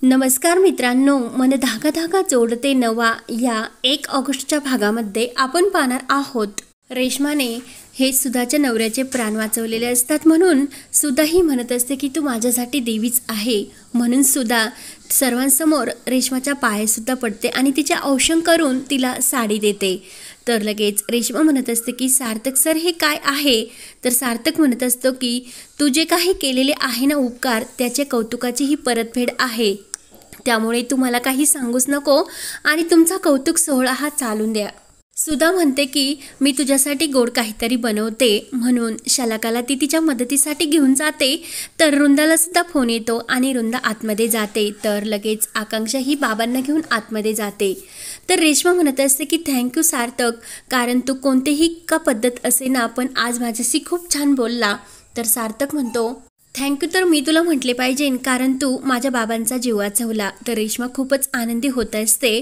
नमस्कार मित्रांनो, मन धागा धागा जोडते नवा या 1 ऑगस्टच्या भागामध्ये आपण पाहणार आहोत। रेश्माने हे सुधाच्या नवऱ्याचे प्राण वाचवलेले असतात म्हणून सुधाही म्हणत असते की तू माझ्यासाठी देवीच आहे। म्हणून सुधा सर्वांसमोर रेश्माच्या पाय सुद्धा पडते आणि तिचे औषण करून तिला साडी देते। तर लगेच रेश्मा म्हणत असते की सार्थक सर हे काय आहे। तर सार्थक म्हणत असतो की तू जे काही केलेले आहे ना उपकार त्याचे कौतुकाची ही परतफेड आहे, त्यामुळे तू मला काही सांगूच नको आणि तुमचा कौतुक सोहळा हा चालून द्या। सुधा म्हणते की मी तुझ्यासाठी गोड काहीतरी बनवते म्हणून शलाकाला ती तिच्या मदतीसाठी घेऊन जाते। तर रुंदाला सुद्धा फोन येतो आणि रुंदा आतमध्ये जाते। तर लगेच आकांक्षा ही बाबांना घेऊन आतमध्ये जाते। तर रेश्मा म्हणत असते की थँक्यू सार्थक, कारण तू कोणतेही का पद्धत असे ना पण आज माझ्याशी खूप छान बोलला। तर सार्थक म्हणतो थँक्यू तर मी तुला म्हटले पाहिजे, कारण तू माझ्या बाबांचा जीव वाचवला। तर रेश्मा खूपच आनंदी होत असते।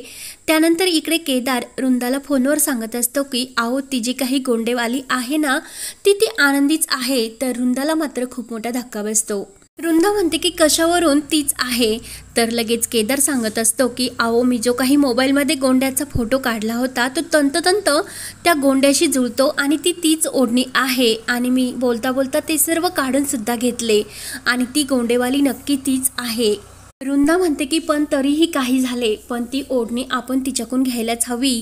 त्यानंतर इकडे केदार रुंदाला फोनवर सांगत असतो की आहो ती जी काही गोंडेवाली आहे ना ती आनंदीच आहे। तर रुंदाला मात्र खूप मोठा धक्का बसतो। रुंदा म्हणते की कशावरून तीच आहे। तर लगेच केदार सांगत असतो की आहो मी जो काही मोबाईलमध्ये गोंड्याचा फोटो काढला होता तो तंतोतंत त्या गोंड्याशी जुळतो आणि तीच ओढणी आहे आणि मी बोलता बोलता ते सर्व काढून सुद्धा घेतले आणि ती गोंडेवाली नक्की तीच आहे। रुंदा म्हणते की पण तरीही काही झाले पण ती ओढणी आपण तिच्याकडून घ्यायलाच हवी।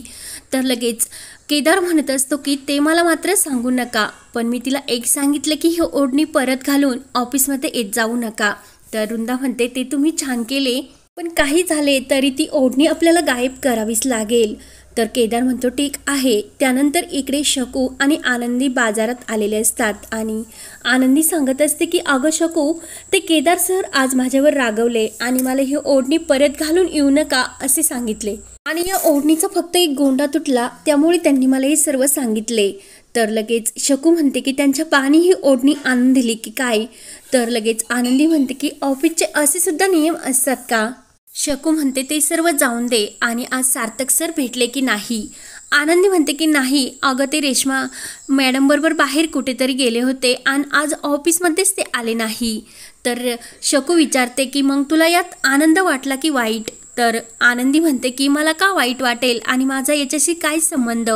तर लगेच केदार म्हणत असतो की ते मला मात्र सांगू नका, पण मी तिला एक सांगितलं की ही ओढणी परत घालून ऑफिसमध्ये येत जाऊ नका। तर रुंदा म्हणते ते तुम्ही छान केले, पण काही झाले तरी ती ओढणी आपल्याला गायब करावीच लागेल। तर केदार म्हणतो ठीक आहे। त्यानंतर इकडे शकू आणि आनंदी बाजारात आलेले असतात आणि आनंदी सांगत असते की अगं शकू, ते केदार सर आज माझ्यावर रागवले आणि मला ही ओढणी परत घालून येऊ नका असे सांगितले आणि या ओढणीचा फक्त एक गोंडा तुटला त्यामुळे त्यांनी मला हे सर्व सांगितले। तर लगेच शकू म्हणते की त्यांच्या पाणी ही ओढणी आणून दिली की काय। तर लगेच आनंदी म्हणते की ऑफिसचे असे सुद्धा नियम असतात का। शकू म्हणते ते सर्व जाऊन दे आणि आज सार्थक सर भेटले की नाही। आनंदी म्हणते की नाही अगं ते रेश्मा मॅडम बरोबर बाहेर कुठेतरी गेले होते आणि आज ऑफिसमध्येच ते आले नाही। तर शकू विचारते की मग तुला यात आनंद वाटला की वाईट। तर आनंदी म्हणते की मला का वाईट वाटेल आणि माझा याच्याशी काय संबंध।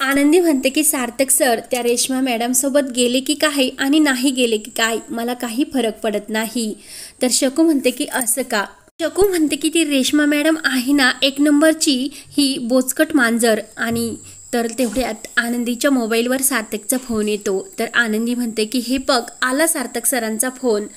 आनंदी म्हणते की सार्थक सर त्या रेश्मा मॅडम सोबत गेले की काय आणि नाही गेले की काय मला काही फरक पडत नाही। तर शकू म्हणते की असं का। शकू म्हणते की ती रेश्मा मॅडम आहे ना 1 नंबरची ही बोचकट मांजर। आणि तर तेवढ्यात आनंदीच्या मोबाईलवर सार्थकचा फोन येतो। तर आनंदी म्हणते की हे बघ आला सार्थक सरांचा फोन।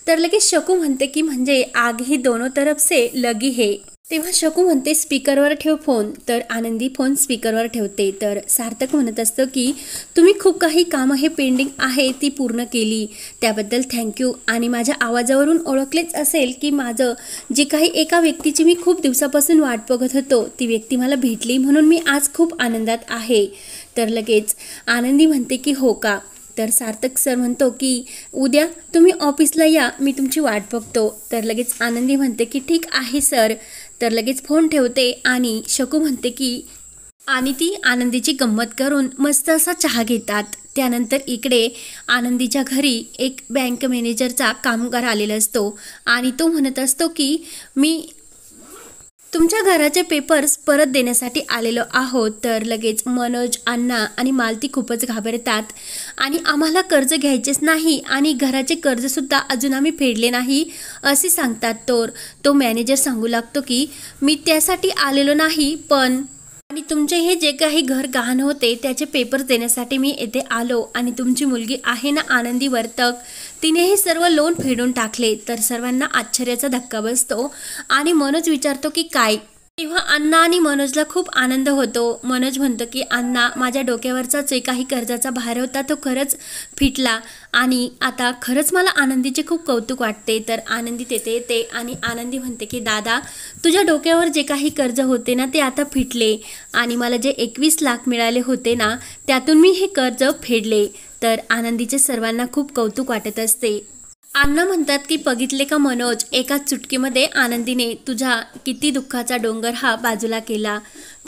तर लगेच शकू म्हणते की म्हणजे आग ही दोनों तरफ से लगी है। तेव्हा शकू म्हणते स्पीकरवर ठेव फोन। तर आनंदी फोन स्पीकरवर ठेवते। तर सार्थक म्हणत असतो की तुम्ही खूप काही कामं हे पेंडिंग आहे ती पूर्ण केली त्याबद्दल थँक्यू आणि माझ्या आवाजावरून ओळखलेच असेल की माझं जे काही एका व्यक्तीची मी खूप दिवसापासून वाट बघत होतो ती व्यक्ती मला भेटली म्हणून मी आज खूप आनंदात आहे। तर लगेच आनंदी म्हणते की हो का। तर सार्थक सर म्हणतो की उद्या तुम्ही ऑफिसला या, मी तुमची वाट बघतो। तर लगेच आनंदी म्हणते की ठीक आहे सर। तर लगेच फोन ठेवते आणि शकू म्हणते की आणि ती आनंदीची गंमत करून मस्त असा चहा घेतात। त्यानंतर इकडे आनंदीच्या घरी एक बँक मॅनेजरचा कामगार आलेला असतो आणि तो म्हणत असतो की मी तुमच्या घराचे पेपर्स परत देण्यासाठी आलेलो आहोत। तर लगेच मनोज अण्णा आणि मालती खूपच घाबरतात आणि आम्हाला कर्ज घ्यायचेच नाही आणि घराचे कर्जसुद्धा अजून आम्ही फेडले नाही असे सांगतात। तर तो मॅनेजर सांगू लागतो की मी त्यासाठी आलेलो नाही पण आणि तुमचे हे जे काही घर गहाण होते त्याचे पेपर्स देण्यासाठी मी येथे आलो आणि तुमची मुलगी आहे ना आनंदी वर्तक तिने हे सर्व लोन फेडून टाकले। तर सर्वांना आश्चर्याचा धक्का बसतो आणि मनोज विचारतो की काय। तेव्हा अण्णा आणि मनोजला खूप आनंद होतो। मनोज म्हणतो की अण्णा माझ्या डोक्यावरचा जे काही कर्जाचा भार होता तो खरंच फिटला आणि आता खरंच मला आनंदीचे खूप कौतुक वाटते। तर आनंदी तेथे येते आणि आनंदी म्हणते की दादा तुझ्या डोक्यावर जे काही कर्ज होते ना ते आता फिटले आणि मला जे 21 लाख मिळाले होते ना त्यातून मी हे कर्ज फेडले। तर आनंदीचे सर्वांना खूप कौतुक वाटत असते। अण्णा म्हणतात की बघितले का मनोज, एका चुटकीमध्ये आनंदीने तुझा किती दुःखाचा डोंगर हा बाजूला केला।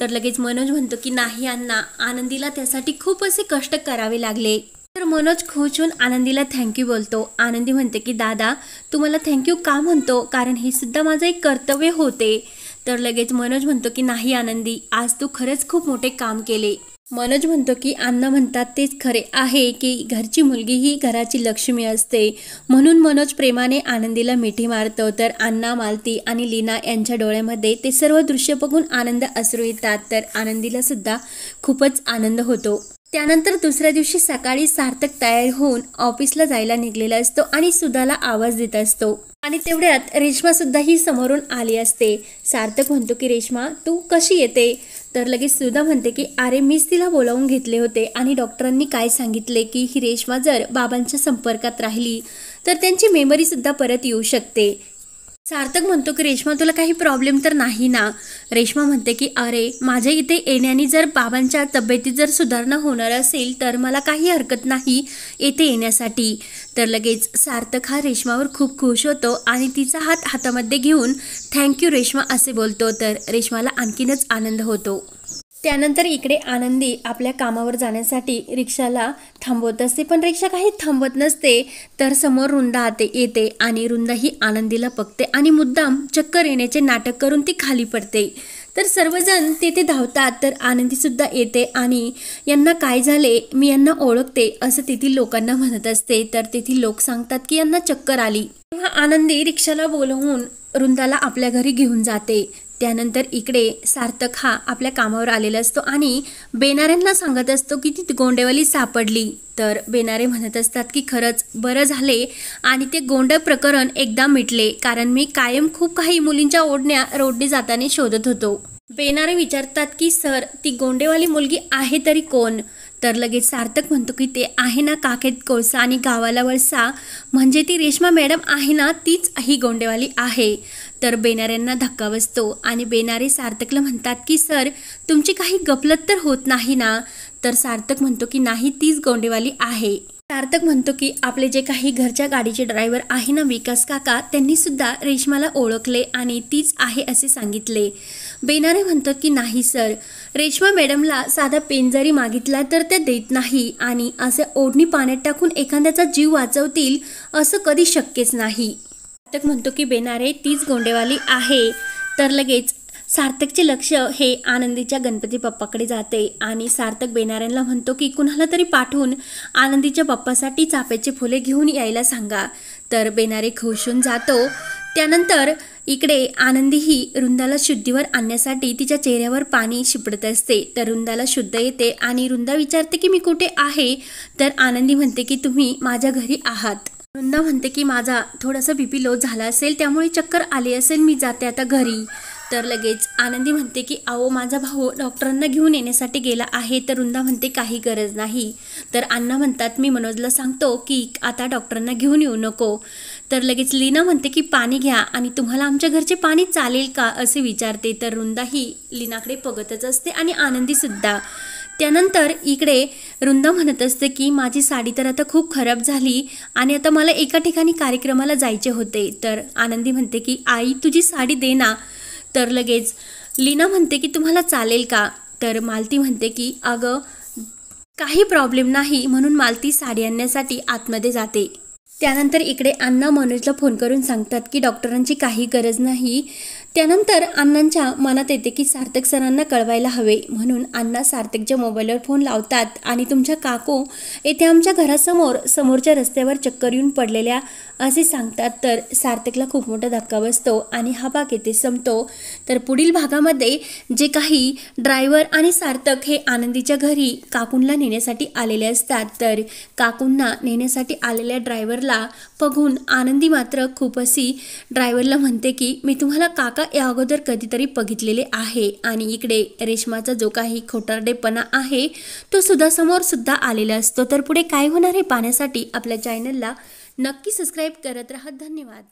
तर लगेच मनोज म्हणतो की नाही अण्णा, आनंदीला त्यासाठी खूप असे कष्ट करावे लागले। तर मनोज खुश होऊन आनंदीला थँक्यू बोलतो. आनंदी म्हणते की दादा तू मला थँक्यू का म्हणतो, कारण हे सुद्धा माझं एक कर्तव्य होते. तर लगेच मनोज म्हणतो की नाही आनंदी, आज तू खरंच खूप मोठे काम केले. मनोज म्हणतो की अण्णा म्हणतात तेच खरे आहे की घरची मुलगी ही घराची लक्ष्मी असते. म्हणून मनोज प्रेमाने आनंदीला मिठी मारतो. तर अण्णा, मालती आणि लीना यांच्या डोळ्यामध्ये ते सर्व दृश्य बघून आनंद अश्रू येतात. तर आनंदीला सुद्धा खूपच आनंद होतो. त्यानंतर दुसऱ्या दिवशी सकाळी सार्थक तयार होऊन ऑफिसला जायला निघलेला असतो आणि सुधाला आवाज देत असतो. आणि तेवढ्यात रेश्मा सुद्धा ही समोरून आली असते. सार्थक म्हणतो की रेश्मा तू कशी येते. तर लगेच सुधा म्हणते की अरे मीच तिला बोलावून घेतले होते आणि डॉक्टरांनी काय सांगितले की ही रेश्मा जर बाबांच्या संपर्कात राहिली तर त्यांची मेमरी सुद्धा परत येऊ शकते. सार्थक म्हणतो की रेश्मा तुला काही प्रॉब्लेम तर नाही ना. रेश्मा म्हणते की अरे माझ्या इथे येण्याने जर बाबांच्या तब्येतीत जर सुधारणा होणार असेल तर मला काही हरकत नाही येथे येण्यासाठी. तर लगेच सार्थक हा रेश्मावर खूप खुश होतो आणि तिचा हात हातामध्ये घेऊन थँक्यू रेश्मा असे बोलतो. तर रेश्माला आणखीनच आनंद होतो. त्यानंतर इकडे आनंदी आपल्या कामावर जाण्यासाठी रिक्षाला थांबवत असते, पण रिक्षा काही थांबवत नसते. तर समोर रुंदा येते आणि रुंदा ही आनंदीला बघते आणि मुद्दाम चक्कर येण्याचे नाटक करून ती खाली पडते. तर सर्वजण तेथे धावतात. तर आनंदी सुद्धा येते आणि यांना काय झाले, मी यांना ओळखते असं तेथील लोकांना म्हणत असते. तर तेथील लोक सांगतात की यांना चक्कर आली. तेव्हा आनंदी रिक्षाला बोलवून रुंदाला आपल्या घरी घेऊन जाते. त्यानंतर इकडे सार्थक हा आपल्या कामावर आलेला असतो आणि बेनारेंना सांगत असतो की ती गोंडेवाली सापडली. तर बेनारे म्हणत असतात की खरंच बरं झाले आणि ते गोंड प्रकरण एकदा मिटले, कारण मी कायम खूप काही मुलींच्या ओढण्या रोडने जाताना शोधत होतो. बेनारे विचारतात की सर ती गोंडेवाली मुलगी आहे तरी कोण. तर लगेच सार्थक म्हणतो की ते आहे ना काखेत कोळसा आणि गावाला वळसा, म्हणजे ती रेश्मा मॅडम आहे ना, तीच ही गोंडेवाली आहे. तर बेनाऱ्यांना धक्का बसतो आणि बेनारे सार्थकला म्हणतात की सर तुमची काही गफलत तर होत नाही ना. तर सार्थक म्हणतो की नाही तीच गोंडेवाली आहे. सार्थक म्हणतो की आपले जे काही घरच्या गाडीचे ड्रायव्हर आहे ना विकास काका, त्यांनी सुद्धा रेश्माला ओळखले आणि तीच आहे असे सांगितले. बेनारे म्हणतात की नाही सर, रेश्मा मॅडमला साधा पेन जरी मागितला तर त्या देत नाही आणि असे ओढणी पाण्यात टाकून एखाद्याचा जीव वाचवतील असं कधी शक्यच नाही. सार्थक म्हणतो की बेनारे तीच गोंडेवाली आहे. तर लगेच सार्थकचे लक्ष हे आनंदीच्या गणपती बाप्पाकडे जाते आणि सार्थक बेनाऱ्यांना म्हणतो की कुणाला तरी पाठवून आनंदीच्या बाप्पासाठी चाफ्याची फुले घेऊन यायला सांगा. तर बेनारे खुश होऊन जातो. त्यानंतर इकडे आनंदी ही रुंदाला शुद्धीवर आणण्यासाठी तिच्या चेहऱ्यावर पाणी शिपडत असते. तर रुंदाला शुद्ध येते आणि रुंदा विचारते की मी कुठे आहे. तर आनंदी म्हणते की तुम्ही माझ्या घरी आहात. रुंदा म्हणते की माझा थोडासा बीपी लो झाला असेल त्यामुळे चक्कर आली असेल, मी जाते आता घरी. तर लगेच आनंदी म्हणते की अहो माझा भाऊ डॉक्टरांना घेऊन येण्यासाठी गेला आहे. तर रुंदा म्हणते काही गरज नाही. तर अण्णा म्हणतात मी मनोजला सांगतो की आता डॉक्टरांना घेऊन येऊ नको. तर लगेच लीना म्हणते की पाणी घ्या आणि तुम्हाला आमच्या घरचे पाणी चालेल का असे विचारते. तर रुंदा ही लीनाकडे बघतच असते आणि आनंदी सुद्धा. त्यानंतर इकडे रुंदा म्हणत असते की माझी साडी तर आता खूप खराब झाली आणि आता मला एका ठिकाणी कार्यक्रमाला जायचे होते. तर आनंदी म्हणते की आई तुझी साडी दे ना. तर लगेच लीना म्हणते की तुम्हाला चालेल का. तर मालती म्हणते की अगं काही प्रॉब्लेम नाही, म्हणून मालती साडी आणण्यासाठी आतमध्ये जाते. त्यानंतर इकडे अण्णा मनोजला फोन करून सांगतात की डॉक्टरांची काही गरज नाही. त्यानंतर अण्णांच्या मनात येते की सार्थक सरांना कळवायला हवे, म्हणून अण्णा सार्थकच्या मोबाईलवर फोन लावतात आणि तुमच्या काकू येथे आमच्या घरासमोर समोरच्या रस्त्यावर चक्कर येऊन पडलेल्या असे सांगतात. तर सार्थकला खूप मोठा धक्का बसतो आणि हा भाग येथे संपतो. तर पुढील भागामध्ये जे काही ड्रायव्हर आणि सार्थक हे आनंदीच्या घरी काकूंना नेण्यासाठी आलेले असतात. तर काकूंना नेण्यासाठी आलेल्या ड्रायव्हरला बघून आनंदी मात्र खूप अशी ड्रायव्हरला म्हणते की मी तुम्हाला काका या अगोदर कधीतरी बघितलेले आहे. आणि इकडे रेश्माचा जो काही खोटारडेपणा आहे तो सुद्धा समोर सुद्धा आलेला असतो. तर पुढे काय होणार हे पाहण्यासाठी आपल्या चॅनलला नक्की सबस्क्राईब करत राहा. धन्यवाद.